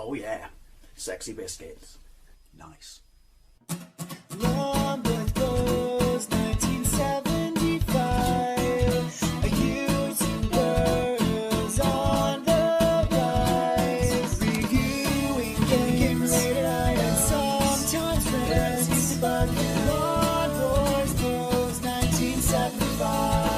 Oh yeah, sexy biscuits. Nice. Long Boys 1975. A YouTuber's on the rise. Reviewing games late at night and sometimes friends. But Long Boys 1975.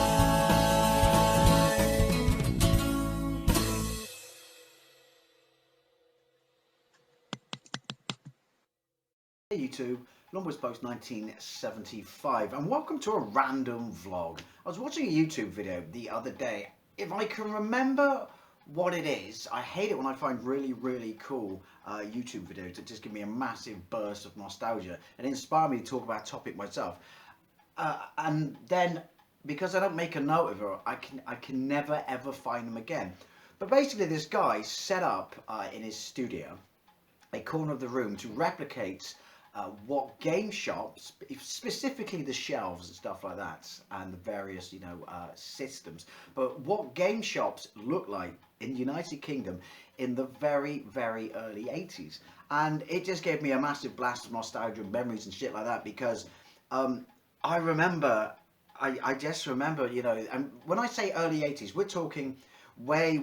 Hey YouTube, Longboys Post 1975, and welcome to a random vlog. I was watching a YouTube video the other day. If I can remember what it is, I hate it when I find really cool YouTube videos that just give me a massive burst of nostalgia and inspire me to talk about a topic myself. And then, because I don't make a note of it, I can never ever find them again. But basically, this guy set up in his studio a corner of the room to replicate what game shops, specifically the shelves and stuff like that, and the various systems, but what game shops look like in the United Kingdom in the very early 80s. And it just gave me a massive blast of nostalgia and memories and shit like that, because I remember, I just remember, and when I say early 80s, we're talking way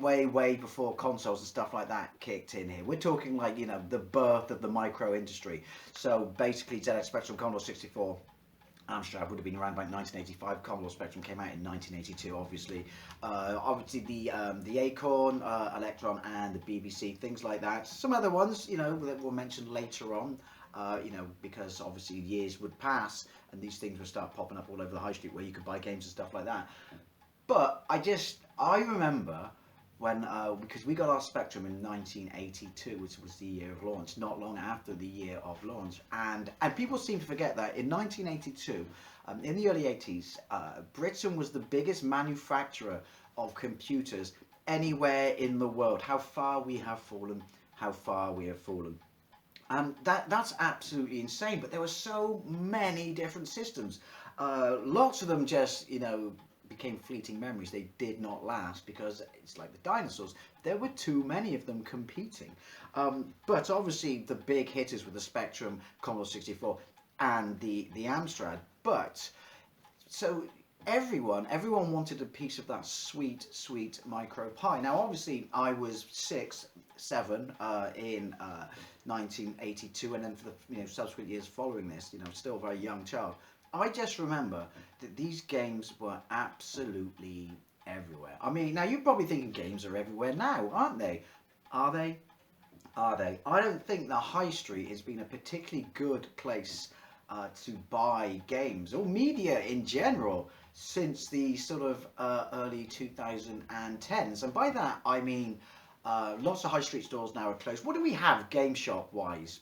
before consoles and stuff like that kicked in here. We're talking like, the birth of the micro industry. So basically ZX Spectrum, Commodore 64, Amstrad would have been around about 1985. Commodore Spectrum came out in 1982, obviously. Obviously the Acorn, Electron, and the BBC, things like that. Some other ones, that were mentioned later on, because obviously years would pass and these things would start popping up all over the high street where you could buy games and stuff like that. But I remember when, because we got our Spectrum in 1982, which was the year of launch, not long after the year of launch. And people seem to forget that in 1982, in the early 80s, Britain was the biggest manufacturer of computers anywhere in the world. How far we have fallen, how far we have fallen. And that's absolutely insane. But there were so many different systems. Lots of them just, became fleeting memories. They did not last because it's like the dinosaurs. There were too many of them competing. But obviously the big hitters were the Spectrum, Commodore 64, and the Amstrad. But so everyone wanted a piece of that sweet micro pie. Now obviously I was 7 in 1982, and then for the subsequent years following this, still a very young child. I just remember that these games were absolutely everywhere. I mean, now you're probably thinking games are everywhere now, aren't they? Are they? Are they? I don't think the high street has been a particularly good place to buy games or media in general since the sort of early 2010s. And by that I mean lots of high street stores now are closed. What do we have game shop wise,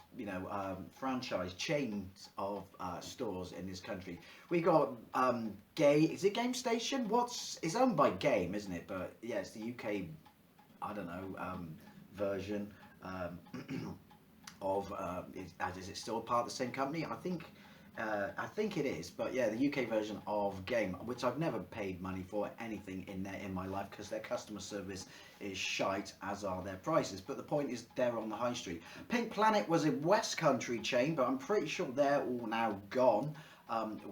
franchise chains of stores in this country? We got is it Game Station? It's owned by Game, isn't it? But yeah, it's the UK, I don't know, version of is it still part of the same company? I think it is, but yeah, the UK version of Game, which I've never paid money for anything in there in my life because their customer service is shite, as are their prices. But the point is, they're on the high street. Pink Planet was a West Country chain, but I'm pretty sure they're all now gone,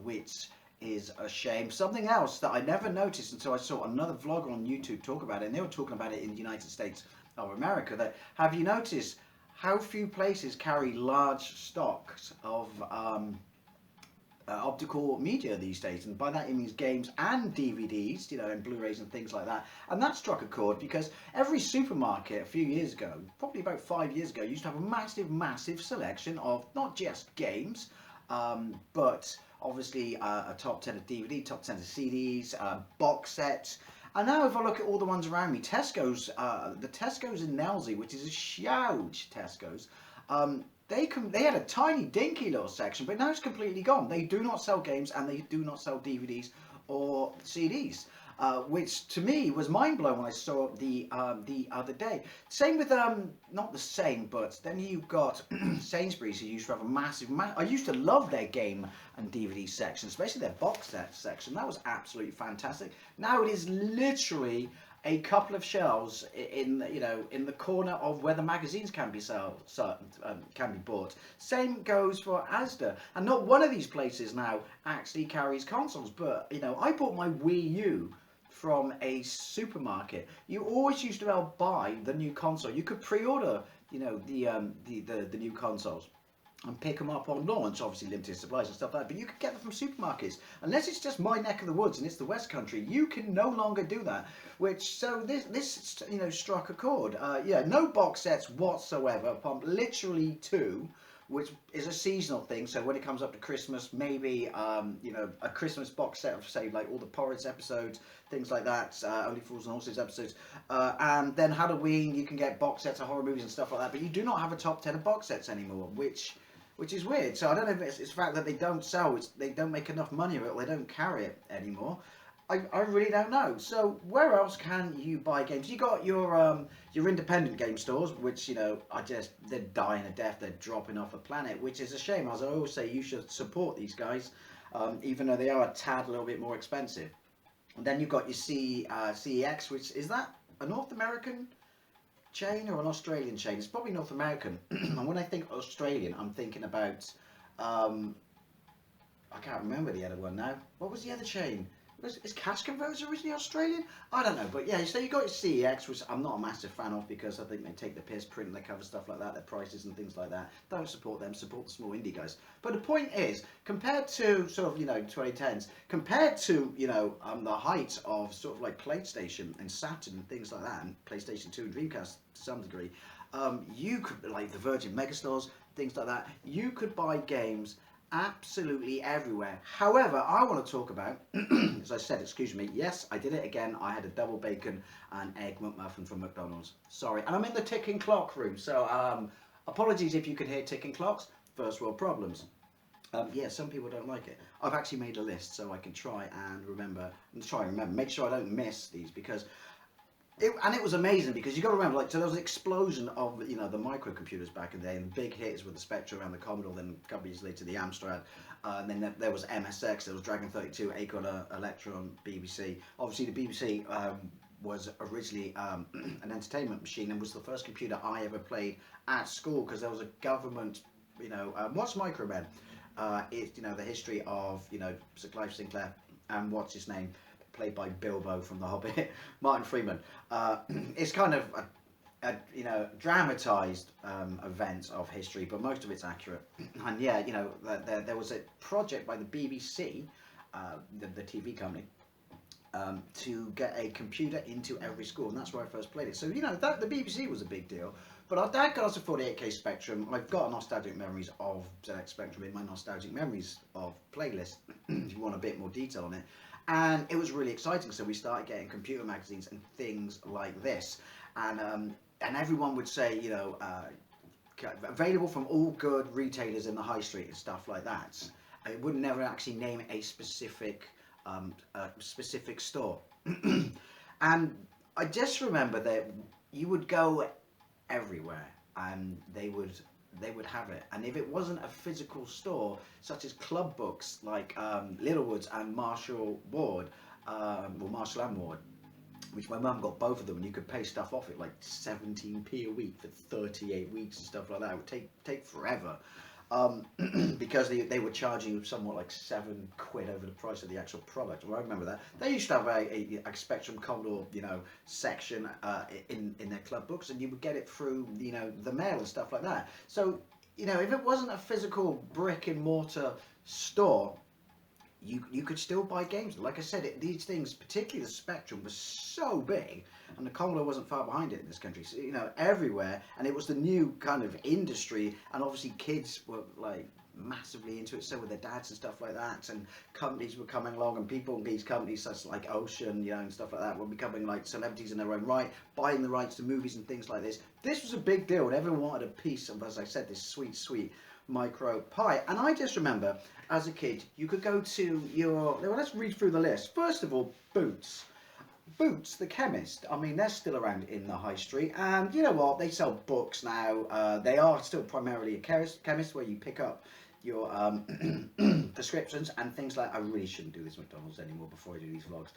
which is a shame. Something else that I never noticed until I saw another vlogger on YouTube talk about it, and they were talking about it in the United States of America, that have you noticed how few places carry large stocks of optical media these days? And by that it means games and DVDs, and Blu-rays and things like that. And that struck a chord because every supermarket a few years ago, probably about 5 years ago, used to have a massive selection of not just games, but obviously a top 10 of DVD, top 10 of CDs, box sets. And now if I look at all the ones around me, Tesco's, the Tesco's in Nelsey, which is a huge Tesco's, they had a tiny dinky little section, but now it's completely gone. They do not sell games and they do not sell DVDs or CDs, which to me was mind blowing when I saw it the other day. Same with not the same, but then you've got Sainsbury's, who used to have a massive. I used to love their game and DVD section, especially their box set section. That was absolutely fantastic. Now it is literally a couple of shelves in in the corner of where the magazines can be can be bought. Same goes for Asda, and not one of these places now actually carries consoles. But I bought my Wii U from a supermarket. You always used to be able to buy the new console. You could pre-order, the new consoles and pick them up on launch, obviously limited supplies and stuff like that, but you could get them from supermarkets. Unless it's just my neck of the woods and it's the West Country, you can no longer do that. This struck a chord. Yeah, no box sets whatsoever, apart from literally two, which is a seasonal thing. So when it comes up to Christmas, maybe a Christmas box set of, say, like all the Porridge episodes, things like that, Only Fools and Horses episodes, and then Halloween you can get box sets of horror movies and stuff like that. But you do not have a top 10 of box sets anymore, which is weird. So I don't know if it's the fact that they don't sell, they don't make enough money of it, or they don't carry it anymore. I really don't know. So where else can you buy games? You got your independent game stores, which they're dying a death. They're dropping off the planet, which is a shame. As I always say, you should support these guys, even though they are a little bit more expensive. And then you've got your CEX, which is that a North American chain or an Australian chain? It's probably North American. And when I think Australian, I'm thinking about I can't remember the other one now. What was the other chain? Is Cash Converters originally Australian? I don't know, but yeah, so you got your CEX, which I'm not a massive fan of because I think they take the piss printing their cover stuff like that, their prices and things like that. Don't support them, support the small indie guys. But the point is, compared to sort of 2010s, compared to the height of sort of like PlayStation and Saturn and things like that, and PlayStation 2 and Dreamcast to some degree, you could, like the Virgin Megastores, things like that, you could buy games absolutely everywhere. However, I want to talk about, as I said, excuse me, yes, I did it again. I had a double bacon and egg McMuffin from McDonald's. Sorry, and I'm in the ticking clock room, so apologies if you can hear ticking clocks. First world problems. Yeah, some people don't like it. I've actually made a list so I can try and remember, make sure I don't miss these, because it was amazing, because you got to remember, so there was an explosion of the microcomputers back in the day, and big hits with the Spectrum and the Commodore, then a couple years later the Amstrad, and then there was MSX, there was Dragon 32, Acorn Electron, BBC. Obviously the BBC was originally an entertainment machine, and was the first computer I ever played at school, because there was a government, what's Micromen? It's the history of Sir Clive Sinclair and what's his name, played by Bilbo from The Hobbit, Martin Freeman. It's kind of a dramatised event of history, but most of it's accurate. And yeah, there was a project by the BBC, the TV company, to get a computer into every school, and that's where I first played it. So the BBC was a big deal. But our dad got us a 48k Spectrum. I've got nostalgic memories of ZX Spectrum in my nostalgic memories of playlist, if you want a bit more detail on it. And it was really exciting, so we started getting computer magazines and things like this, and everyone would say, available from all good retailers in the high street and stuff like that. It would never actually name a specific store. And I just remember that you would go everywhere and they would have it, and if it wasn't a physical store such as club books like Littlewoods and Marshall Ward, Marshall and Ward, which my mum got both of them, and you could pay stuff off it like 17p a week for 38 weeks and stuff like that. It would take forever, because they were charging somewhat like £7 over the price of the actual product. Well, I remember that they used to have a Spectrum Commodore section in their club books, and you would get it through the mail and stuff like that. So if it wasn't a physical brick and mortar store, you could still buy games. Like I said, these things, particularly the Spectrum, was so big, and the Commodore wasn't far behind it in this country. So, everywhere, and it was the new kind of industry, and obviously kids were like massively into it, so were their dads and stuff like that, and companies were coming along, and people in these companies such like Ocean, and stuff like that, were becoming like celebrities in their own right, buying the rights to movies and things like this. This was a big deal, and everyone wanted a piece of, as I said, this sweet micro pie. And I just remember as a kid, you could go to let's read through the list. First of all, Boots, the chemist. I mean, they're still around in the high street, and you know what, they sell books now. They are still primarily a chemist where you pick up your prescriptions and things like. I really shouldn't do this McDonald's anymore before I do these vlogs.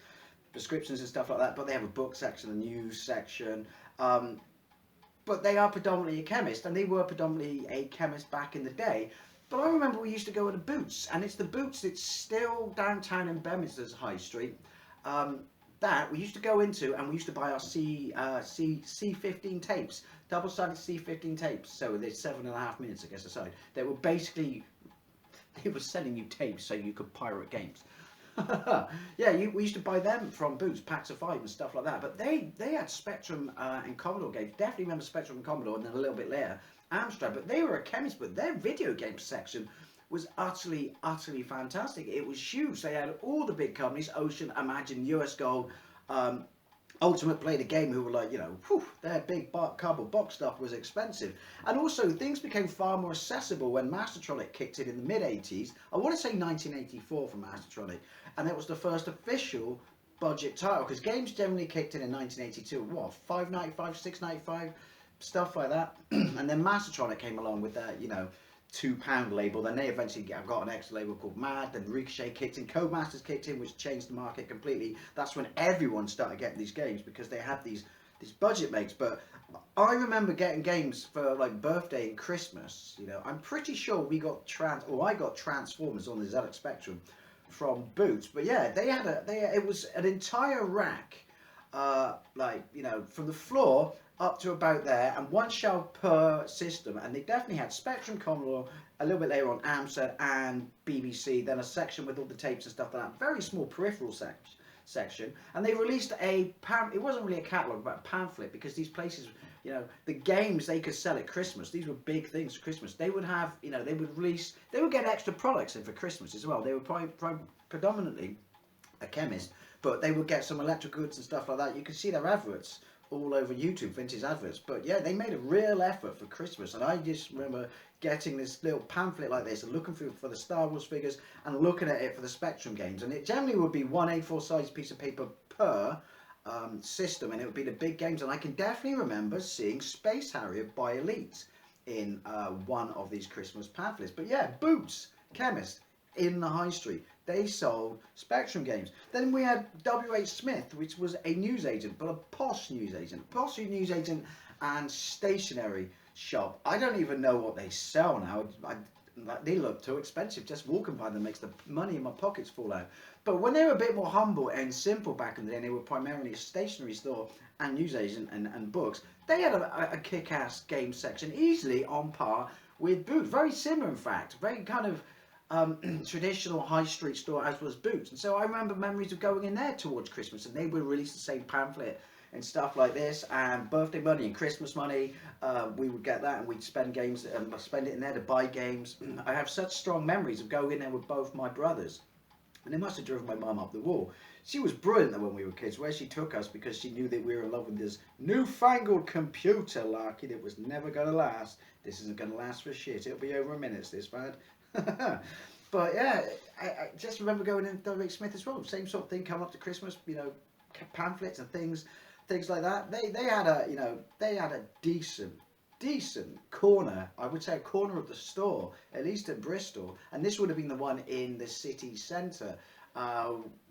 prescriptions and stuff like that, but they have a book section, a news section. But they are predominantly a chemist, and they were predominantly a chemist back in the day. But I remember we used to go to the Boots, and it's the Boots that's still downtown in Bedminster's High Street. That we used to go into, and we used to buy our C15 tapes, double-sided C15 tapes. So they're 7.5 minutes, I guess, aside. They were basically, they were selling you tapes so you could pirate games. Yeah, we used to buy them from Boots, packs of 5 and stuff like that. But they had Spectrum and Commodore games. Definitely remember Spectrum and Commodore, and then a little bit later Amstrad. But they were a chemist, but their video game section was utterly fantastic. It was huge. They had all the big companies: Ocean, Imagine, US Gold, Ultimate Play the Game, who were like, you know, whew, their big cardboard box stuff was expensive. And also things became far more accessible when Mastertronic kicked in the mid-80s. I want to say 1984 for Mastertronic, and it was the first official budget title, because games generally kicked in 1982. What, $5.95, $6.95, stuff like that. And then Mastertronic came along with that, you know, £2 label. Then they eventually got an extra label called Mad. Then Ricochet kicked in, Codemasters kicked in, which changed the market completely. That's when everyone started getting these games, because they had these budget mates. But I remember getting games for like birthday and Christmas. You know, I'm pretty sure we got I got Transformers on the ZX Spectrum from Boots. But yeah, it was an entire rack, like, you know, from the floor up to about there, and one shelf per system. And they definitely had Spectrum, Commodore, a little bit later on Amstrad and BBC, then a section with all the tapes and stuff like that. Very small peripheral section. And they released it wasn't really a catalogue, but a pamphlet, because these places, you know, the games they could sell at Christmas, these were big things for Christmas. They would have, you know, they would get extra products in for Christmas as well. They were predominantly a chemist, but they would get some electrical goods and stuff like that. You could see their adverts all over YouTube, vintage adverts. But yeah, they made a real effort for Christmas, and I just remember getting this little pamphlet like this and looking through for the Star Wars figures and looking at it for the Spectrum games. And it generally would be one A4 size piece of paper per system, and it would be the big games. And I can definitely remember seeing Space Harrier by Elite in one of these Christmas pamphlets. But yeah, Boots, chemist in the high street, they sold Spectrum games. Then we had W.H. Smith, which was a newsagent, but a posh newsagent and stationery shop. I don't even know what they sell now. They look too expensive. Just walking by them makes the money in my pockets fall out. But when they were a bit more humble and simple back in the day, they were primarily a stationery store and newsagent and books, they had a kick-ass game section, easily on par with Boots. Very similar, in fact. Very kind of traditional high street store as was Boots. And so I remember memories of going in there towards Christmas, and they would release the same pamphlet and stuff like this, and birthday money and Christmas money. We would get that, and we'd spend it in there to buy games. I have such strong memories of going in there with both my brothers, and they must have driven my mum up the wall. She was brilliant when we were kids, where she took us, because she knew that we were in love with this newfangled computer larky that was never going to last. This isn't going to last for shit. It'll be over in minutes, this bad. But yeah, I just remember going in W.H. Smith as well. Same sort of thing, coming up to Christmas, you know, pamphlets and things like that. They had a decent corner. I would say a corner of the store, at least at Bristol, and this would have been the one in the city centre.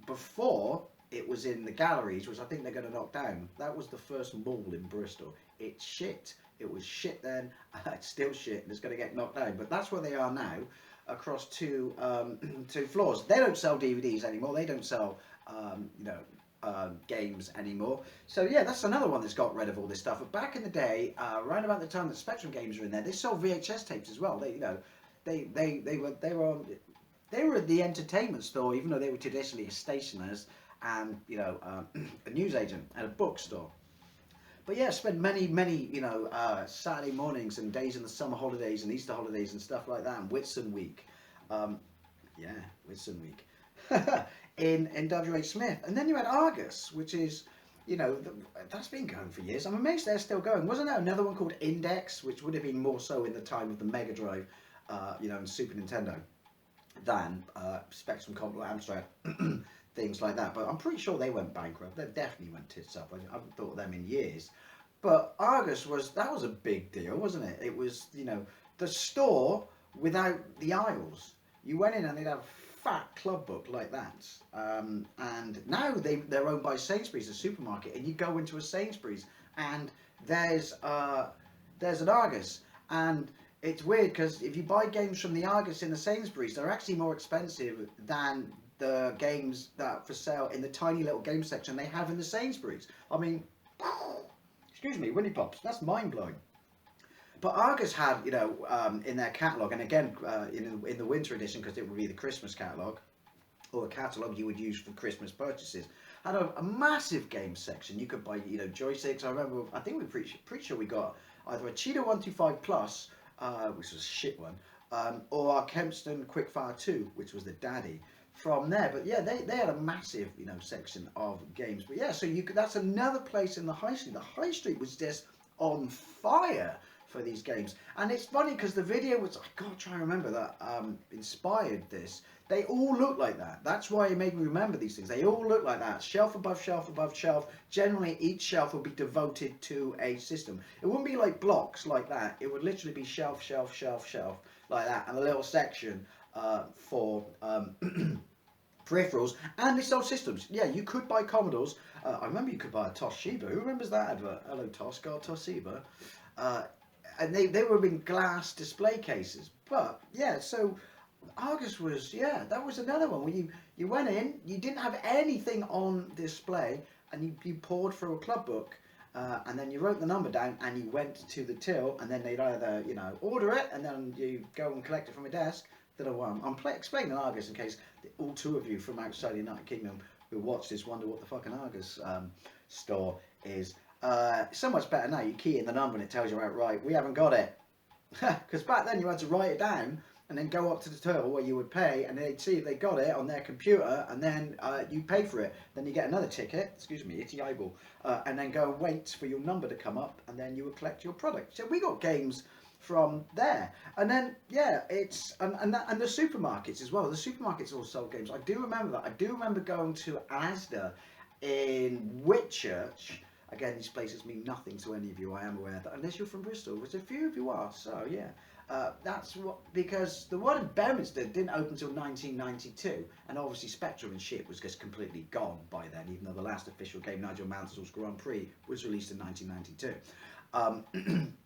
Before it was in the galleries, which I think they're going to knock down. That was the first mall in Bristol. It's shit. It was shit then. It's still shit, and it's going to get knocked down. But that's where they are now, across two floors. They don't sell DVDs anymore. They don't sell games anymore. So yeah, that's another one that's got rid of all this stuff. But back in the day, around about the time that Spectrum games were in there, they sold VHS tapes as well. They were the entertainment store, even though they were traditionally a stationers and a newsagent and a bookstore. But yeah, spent many Saturday mornings and days in the summer holidays and Easter holidays and stuff like that, and Whitsun Week. Whitsun Week. in W.H. Smith. And then you had Argos, which is, that's been going for years. I'm amazed they're still going. Wasn't there another one called Index, which would have been more so in the time of the Mega Drive, and Super Nintendo, than Spectrum, Commodore, Amstrad, things like that. But I'm pretty sure they went bankrupt. They definitely went tits up. I haven't thought of them in years. But Argos was a big deal, wasn't it? It was, the store without the aisles. You went in and they'd have fat club book like that. And now they're owned by Sainsbury's, a supermarket, and you go into a Sainsbury's and there's an Argos, and it's weird because if you buy games from the Argos in the Sainsbury's, they're actually more expensive than the games that are for sale in the tiny little game section they have in the Sainsbury's. I mean, excuse me, Winnie Pops, that's mind blowing. But Argos had, in their catalogue, and again, in the winter edition, because it would be the Christmas catalogue, or the catalogue you would use for Christmas purchases, had a massive game section. You could buy, joysticks. I think we're pretty sure we got either a Cheetah 125 Plus, which was a shit one, or our Kempston Quickfire 2, which was the daddy from there. But yeah, they had a massive, section of games. But yeah, so that's another place in the high street. The high street was just on fire for these games. And it's funny because the video was, I gotta try and remember that, inspired this. They all look like that. That's why it made me remember these things. They all look like that. Shelf above shelf above shelf. Generally, each shelf would be devoted to a system. It wouldn't be like blocks like that. It would literally be shelf, shelf, shelf, shelf, like that. And a little section for peripherals. And they sold systems. Yeah, you could buy Commodores. I remember you could buy a Toshiba. Who remembers that advert? Hello, Tosca, Toshiba. And they were in glass display cases. But yeah, so Argos was, that was another one where you went in, you didn't have anything on display, and you poured through a club book, and then you wrote the number down, and you went to the till, and then they'd either order it, and then you go and collect it from a desk. I'm explaining Argos in case all two of you from outside the United Kingdom who watch this wonder what the fucking Argos store is. So much better now. You key in the number and it tells you outright, we haven't got it. Because back then you had to write it down and then go up to the till where you would pay, and they'd see if they got it on their computer, and then you pay for it. Then you get another ticket, excuse me, itchy eyeball, and then go and wait for your number to come up, and then you would collect your product. So we got games from there. And then it's and the supermarkets as well. The supermarkets all sold games. I do remember that. I do remember going to Asda in Whitchurch. Again, these places mean nothing to any of you, I am aware, that unless you're from Bristol, which a few of you are, so yeah. That's what, because the one in Bermondsey didn't open until 1992, and obviously Spectrum and shit was just completely gone by then, even though the last official game, Nigel Mansell's Grand Prix, was released in 1992.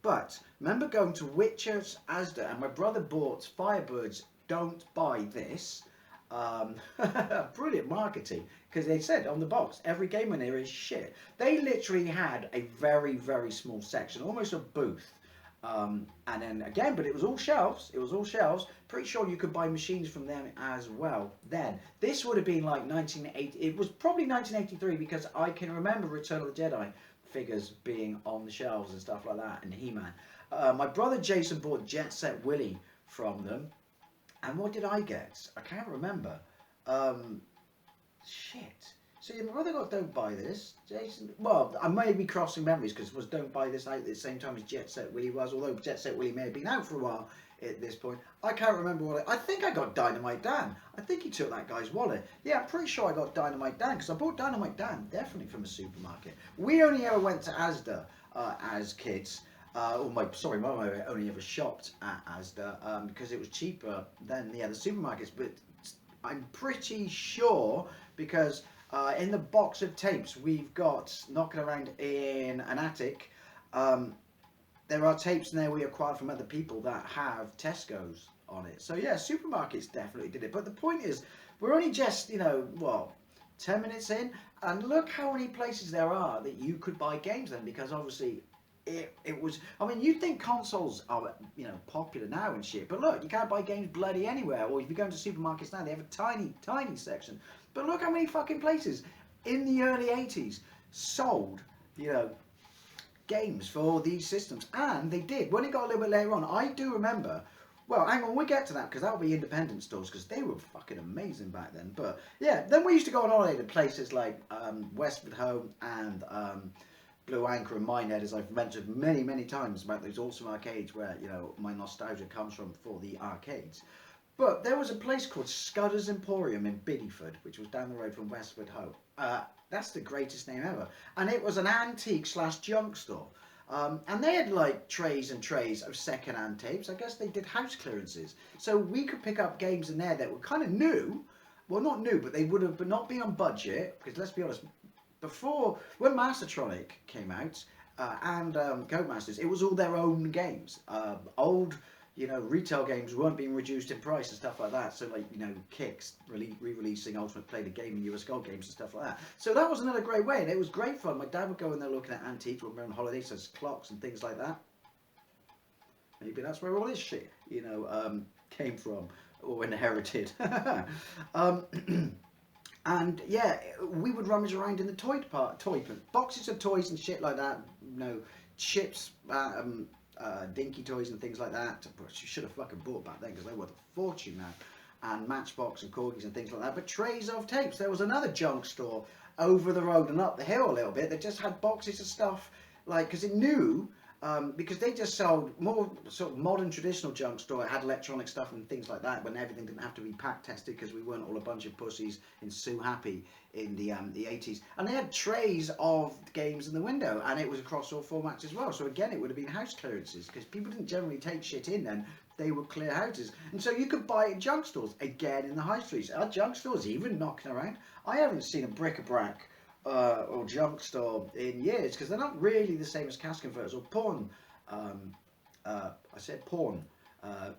But remember going to Whitchurch, Asda, and my brother bought Firebirds Don't Buy This. Brilliant marketing, because they said on the box every game in there is shit. They literally had a very, very small section, almost a booth, and then again, but it was all shelves. Pretty sure you could buy machines from them as well. Then this would have been like 1980. It was probably 1983, because I can remember Return of the Jedi figures being on the shelves and stuff like that, and He-Man. My brother Jason bought Jet Set Willy from them. And what did I get? I can't remember. Shit. So my brother got Don't Buy This. Jason, well, I may be crossing memories, because it was Don't Buy This out at the same time as Jet Set Willy was, although Jet Set Willy may have been out for a while at this point. I can't remember what I think I got Dynamite Dan. I think he took that guy's wallet. Yeah, I'm pretty sure I got Dynamite Dan, because I bought Dynamite Dan definitely from a supermarket. We only ever went to Asda as kids. My mum only ever shopped at Asda because it was cheaper than the supermarkets. But I'm pretty sure, because in the box of tapes we've got knocking around in an attic, there are tapes in there we acquired from other people that have Tesco's on it. So yeah, supermarkets definitely did it. But the point is, we're only just 10 minutes in, and look how many places there are that you could buy games then, because obviously it was, I mean, you'd think consoles are, popular now and shit, but look, you can't buy games bloody anywhere. Or if you go into supermarkets now, they have a tiny, tiny section. But look how many fucking places in the early 80s sold, games for these systems. And they did. When it got a little bit later on, I do remember, well, hang on, we'll get to that, because that'll be independent stores, because they were fucking amazing back then. But yeah, then we used to go on holiday to places like Westford Home and Blue Anchor and Minehead, as I've mentioned many, many times about those awesome arcades where, my nostalgia comes from for the arcades. But there was a place called Scudder's Emporium in Biddyford, which was down the road from Westford Home. That's the greatest name ever. And it was an antique/junk store. And they had like trays and trays of second-hand tapes. I guess they did house clearances. So we could pick up games in there that were kind of new, well, not new, but they would have, but not been on budget. Because let's be honest, before when Mastertronic came out and Codemasters, it was all their own games. Old, retail games weren't being reduced in price and stuff like that. So like, Kicks re-releasing Ultimate Play the Game and US Gold games and stuff like that. So that was another great way, and it was great fun. My dad would go in there looking at antiques when we were on holiday, so clocks and things like that. Maybe that's where all this shit, came from or inherited. And yeah, we would rummage around in the toy boxes of toys and shit like that. Chips, dinky toys and things like that. Which you should have fucking bought back then because they were worth a fortune now. And Matchbox and corgis and things like that. But trays of tapes. There was another junk store over the road and up the hill a little bit that just had boxes of stuff because it knew. Because they just sold more sort of modern traditional junk store. It had electronic stuff and things like that when everything didn't have to be pack tested because we weren't all a bunch of pussies in Sue Happy in the 80s. And they had trays of games in the window, and it was across all formats as well. So again, it would have been house clearances because people didn't generally take shit in then. They would clear houses. And so you could buy it in junk stores, again in the high streets. Are junk stores even knocking around? I haven't seen a bric-a-brac or junk store in years because they're not really the same as cash converters or porn. I said porn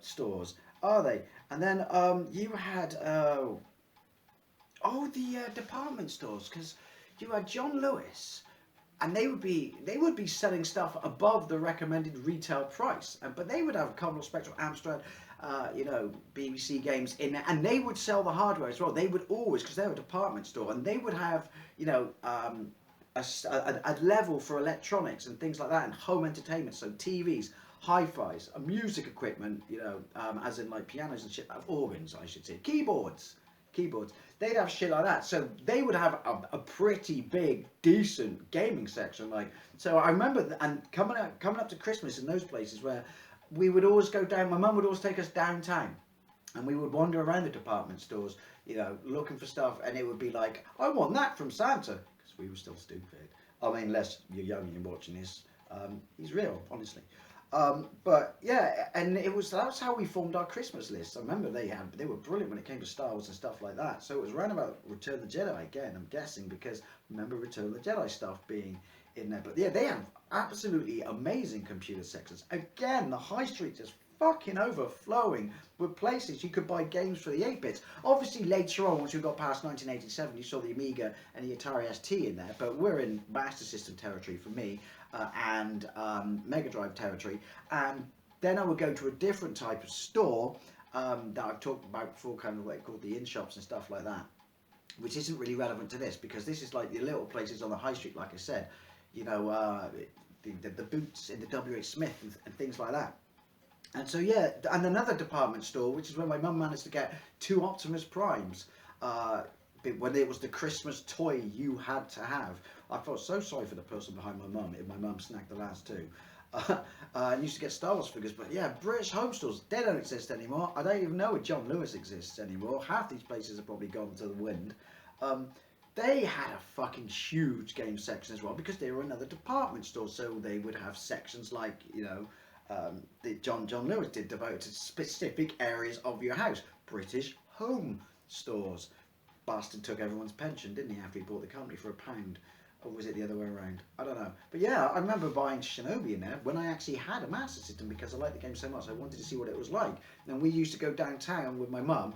stores, are they? And then you had the department stores because you had John Lewis, and they would be selling stuff above the recommended retail price, but they would have Commodore Spectrum, Amstrad, BBC games in there, and they would sell the hardware as well. They would always, because they were a department store, and they would have a level for electronics and things like that, and home entertainment, so TVs, hi-fis, music equipment, as in like pianos and shit, organs, I should say, keyboards. They'd have shit like that. So they would have a pretty big, decent gaming section. So I remember, and coming up to Christmas in those places where we would always go down. My mum would always take us downtown, and we would wander around the department stores, looking for stuff. And it would be like, I want that from Santa, because we were still stupid. I mean, unless you're young and you're watching this, he's real, honestly. But yeah, and that's how we formed our Christmas lists. I remember they were brilliant when it came to Star Wars and stuff like that. So it was around about Return of the Jedi again, I'm guessing, because I remember Return of the Jedi stuff being in there. But yeah, they have absolutely amazing computer sections. Again, the high street just fucking overflowing with places you could buy games for the 8-bits. Obviously later on, once we got past 1987, you saw the Amiga and the Atari ST in there, but we're in Master System territory for me, and Mega Drive territory. And then I would go to a different type of store that I've talked about before, kind of like called the in-shops and stuff like that, which isn't really relevant to this, because this is like the little places on the high street, like I said, the boots in the W.H. Smith and things like that. And so yeah, and another department store, which is where my mum managed to get 2 Optimus Primes, when it was the Christmas toy you had to have. I felt so sorry for the person behind my mum if my mum snagged the last 2. And used to get Star Wars figures, but yeah, British home stores, they don't exist anymore. I don't even know if John Lewis exists anymore. Half these places have probably gone to the wind. They had a fucking huge game section as well, because they were another department store, so they would have sections like, John Lewis did, devoted to specific areas of your house. British home stores. Bastard took everyone's pension, didn't he, after he bought the company for £1? Or was it the other way around? I don't know. But yeah, I remember buying Shinobi in there when I actually had a Master System, because I liked the game so much. I wanted to see what it was like. And we used to go downtown with my mum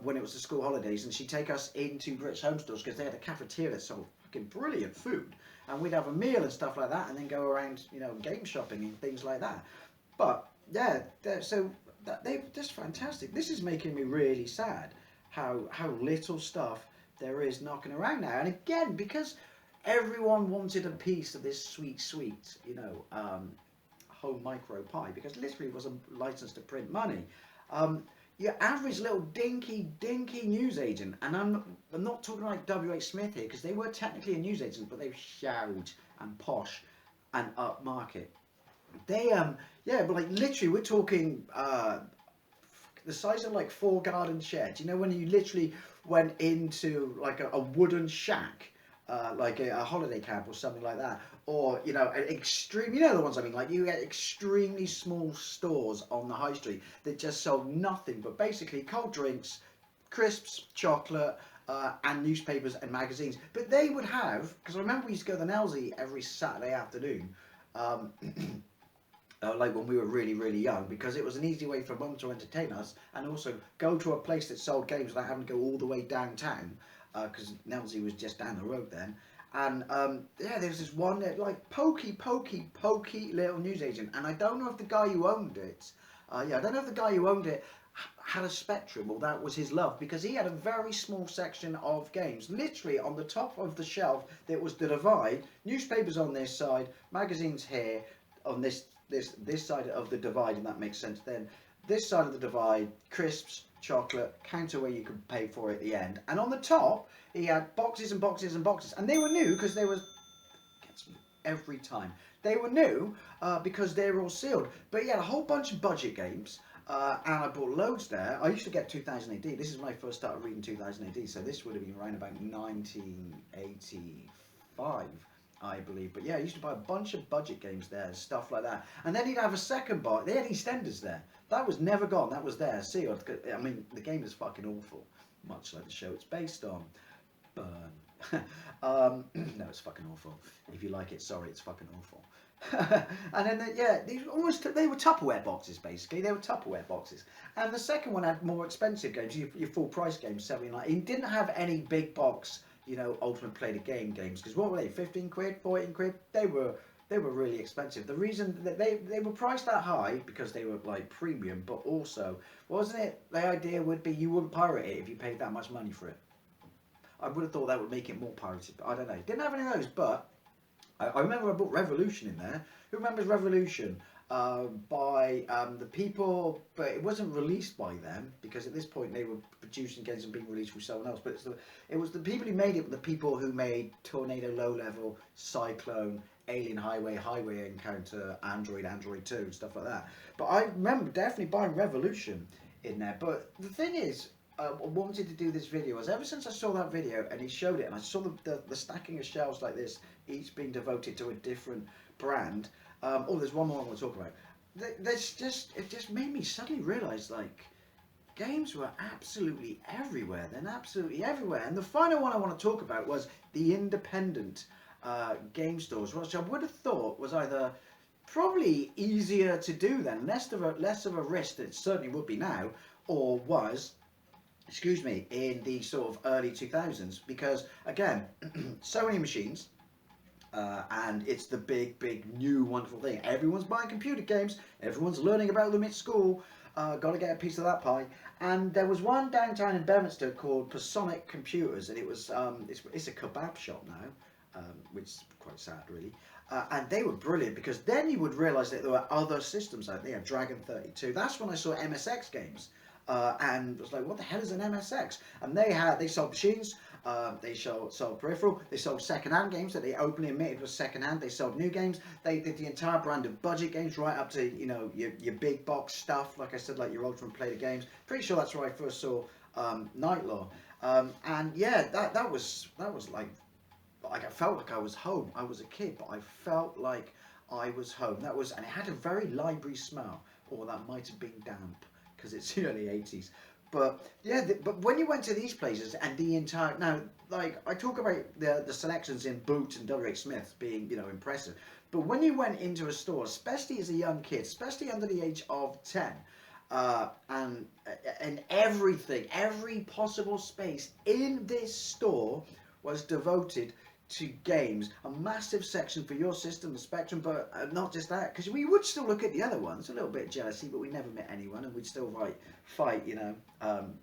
when it was the school holidays, and she'd take us into British home stores because they had a cafeteria that sold fucking brilliant food. And we'd have a meal and stuff like that, and then go around, game shopping and things like that. But yeah, they're just fantastic. This is making me really sad how little stuff there is knocking around now. And again, because everyone wanted a piece of this sweet, home micro pie, because literally it was a license to print money. Your average little dinky newsagent, and I'm not talking like W.H. Smith here, because they were technically a newsagent, but they were shout and posh and upmarket. They but like literally we're talking the size of like 4 garden sheds. When you literally went into like a wooden shack, like a holiday camp or something like that, or an extreme, the ones I mean, like you get extremely small stores on the high street that just sold nothing but basically cold drinks, crisps, chocolate, and newspapers and magazines. But they would have, because I remember we used to go to the Nelsy every Saturday afternoon, like when we were really, really young, because it was an easy way for mum to entertain us and also go to a place that sold games without having to go all the way downtown, because Nelsy was just down the road then. And yeah, there was this one like pokey little newsagent, and I don't know if the guy who owned it, I don't know if the guy who owned it had a Spectrum or that was his love, because he had a very small section of games. Literally on the top of the shelf, there was the divide, newspapers on this side, magazines here on this side of the divide, and that makes sense. Then this side of the divide, crisps, chocolate, counter where you could pay for it at the end, and on the top he had boxes and boxes and boxes, and they were new because they were, gets me every time, they were new because they were all sealed. But he had a whole bunch of budget games, and I bought loads there. I used to get 2000 AD. This is when I first started reading 2000 AD, so this would have been around about 1985, I believe. But yeah, I used to buy a bunch of budget games there, stuff like that. And then he'd have a second box. They had EastEnders there. That was never gone. That was there, sealed. I mean, the game is fucking awful, much like the show it's based on. Burn. No, it's fucking awful. If you like it, sorry, it's fucking awful. And then these they were Tupperware boxes basically. They were Tupperware boxes. And the second one had more expensive games, your full price games, 79. It didn't have any big box, ultimate play the game games, because what were they, 15 quid, 14 quid? They were really expensive. The reason that they were priced that high because they were like premium, but also, wasn't it, the idea would be you wouldn't pirate it if you paid that much money for it. I would have thought that would make it more pirated, but I don't know. Didn't have any of those, but I remember I bought Revolution in there. Who remembers Revolution? By the people, but it wasn't released by them, because at this point they were producing games and being released from someone else. But it was the people who made it, the people who made Tornado Low Level, Cyclone, Alien Highway, Highway Encounter, Android 2, and stuff like that. But I remember definitely buying Revolution in there. But the thing is, I wanted to do this video was ever since I saw that video and he showed it, and I saw the stacking of shelves like this, each being devoted to a different brand. There's one more I want to talk about. It just made me suddenly realise, like, games were absolutely everywhere. Then absolutely everywhere. And the final one I want to talk about was the independent game stores, which I would have thought was either probably easier to do then, less of a risk than it certainly would be now, or was, in the sort of early 2000s, because again, Sony machines, and it's the big new wonderful thing. Everyone's buying computer games, everyone's learning about them at school, got to get a piece of that pie. And there was one downtown in Bedminster called Pasonic Computers, and it was it's a kebab shop now, which is quite sad really. And they were brilliant, because then you would realise that there were other systems out there. Dragon 32. That's when I saw MSX games. And was like, what the hell is an MSX? And they sold machines, they sold peripheral, they sold second-hand games that they openly admitted was second-hand, they sold new games, they did the entire brand of budget games right up to, your big box stuff, like I said, like your Ultimate Play the games. Pretty sure that's where I first saw Night Law. And yeah, that was like I felt like I was home. I was a kid, but I felt like I was home. And it had a very library smell, or that might have been damp, because it's the early 80s. But yeah, but when you went to these places and the entire, now, like, I talk about the selections in Boot and WH Smith being, impressive. But when you went into a store, especially as a young kid, especially under the age of 10, and everything, every possible space in this store was devoted to games, a massive section for your system, the Spectrum, but not just that, because we would still look at the other ones, a little bit of jealousy, but we never met anyone, and we'd still fight,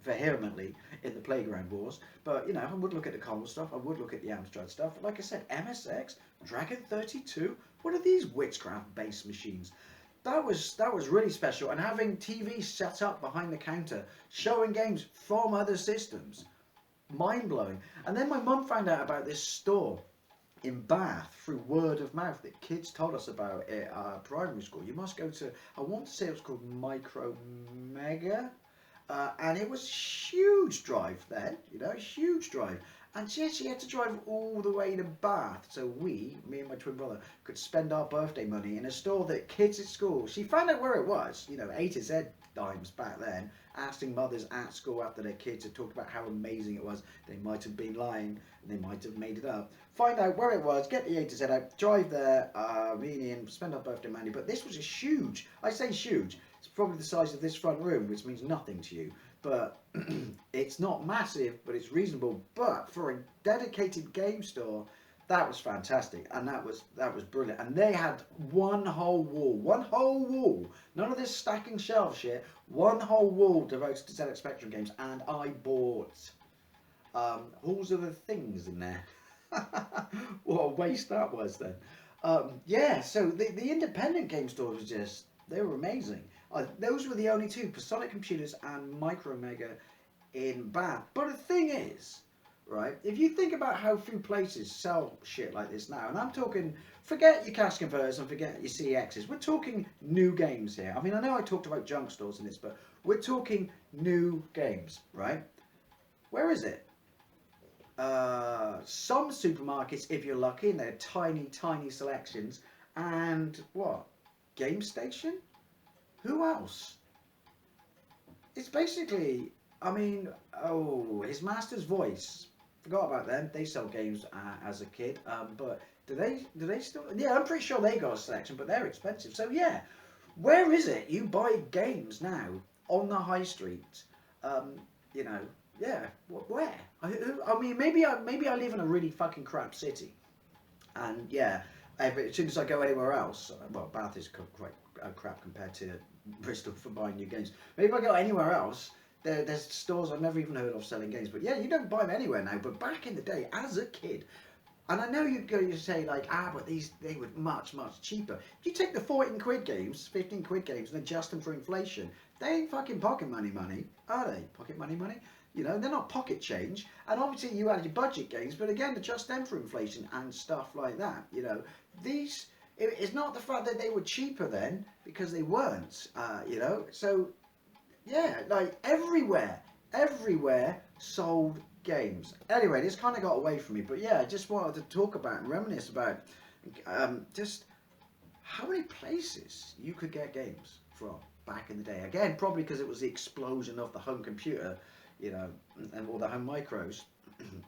vehemently in the playground wars. But I would look at the Commodore stuff, I would look at the Amstrad stuff. Like I said, MSX, Dragon 32, what are these witchcraft-based machines? That was really special, and having TVs set up behind the counter, showing games from other systems. Mind-blowing. And then my mum found out about this store in Bath through word of mouth that kids told us about at primary school. You must go to, I want to say it was called Micro Mega, and it was huge drive then, huge drive. And she had to drive all the way to Bath so me and my twin brother, could spend our birthday money in a store that kids at school, she found out where it was, you know, A to Z dimes back then, asking mothers at school after their kids had talked about how amazing it was. They might have been lying, and they might have made it up. Find out where it was, get the A to Z out, drive there, me and Ian, spend our birthday money. But this was a huge, I say huge, it's probably the size of this front room, which means nothing to you. But it's not massive, but it's reasonable. But for a dedicated game store, that was fantastic, and that was brilliant. And they had one whole wall, none of this stacking shelf shit. One whole wall devoted to ZX Spectrum games, and I bought Halls of the Things in there. What a waste that was then. Yeah, so the independent game stores was just, they were amazing. Those were the only two, Sonic Computers and Micro Mega in Bath. But the thing is, right, if you think about how few places sell shit like this now, and I'm talking, forget your cash converters and forget your CXs, we're talking new games here. I mean, I know I talked about junk stores in this, but we're talking new games, right? Where is it? Some supermarkets, if you're lucky, and they're tiny selections. And what? Game Station? Who else? It's basically, I mean, oh, His Master's Voice. Forgot about them. They sell games as a kid. But do they still? Yeah, I'm pretty sure they got a selection, but they're expensive. So yeah, where is it you buy games now on the high street? You know, yeah, where? I mean, maybe I live in a really fucking crap city, and yeah, as soon as I go anywhere else, well, Bath is quite crap compared to Bristol for buying new games. Maybe if I go anywhere else, there's stores I've never even heard of selling games. But yeah, you don't buy them anywhere now. But back in the day, as a kid, and I know you'd say like, but they were much cheaper. If you take the 14 quid games, 15 quid games, and adjust them for inflation, they ain't fucking pocket money, are they? Pocket money? You know, they're not pocket change. And obviously you had your budget games, but again, adjust them for inflation and stuff like that. You know, it's not the fact that they were cheaper then, because they weren't. You know, so yeah, like everywhere sold games. Anyway, this kind of got away from me, but yeah, I just wanted to talk about and reminisce about just how many places you could get games from back in the day. Again, probably because it was the explosion of the home computer, you know, and all the home micros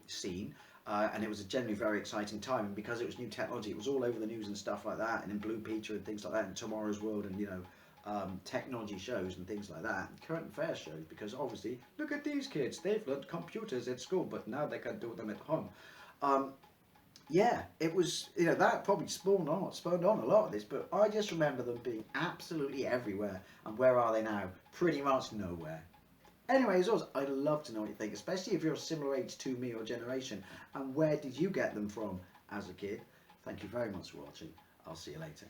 scene. And it was a generally very exciting time, and because it was new technology, it was all over the news and stuff like that, and in Blue Peter and things like that, and Tomorrow's World, and you know, technology shows and things like that, current affair shows, because obviously, look at these kids, they've learned computers at school, but now they can do them at home. Yeah, it was, you know, that probably spawned on a lot of this, but I just remember them being absolutely everywhere, and where are they now? Pretty much nowhere. Anyway, as always, I'd love to know what you think, especially if you're a similar age to me or generation, and where did you get them from as a kid? Thank you very much for watching. I'll see you later.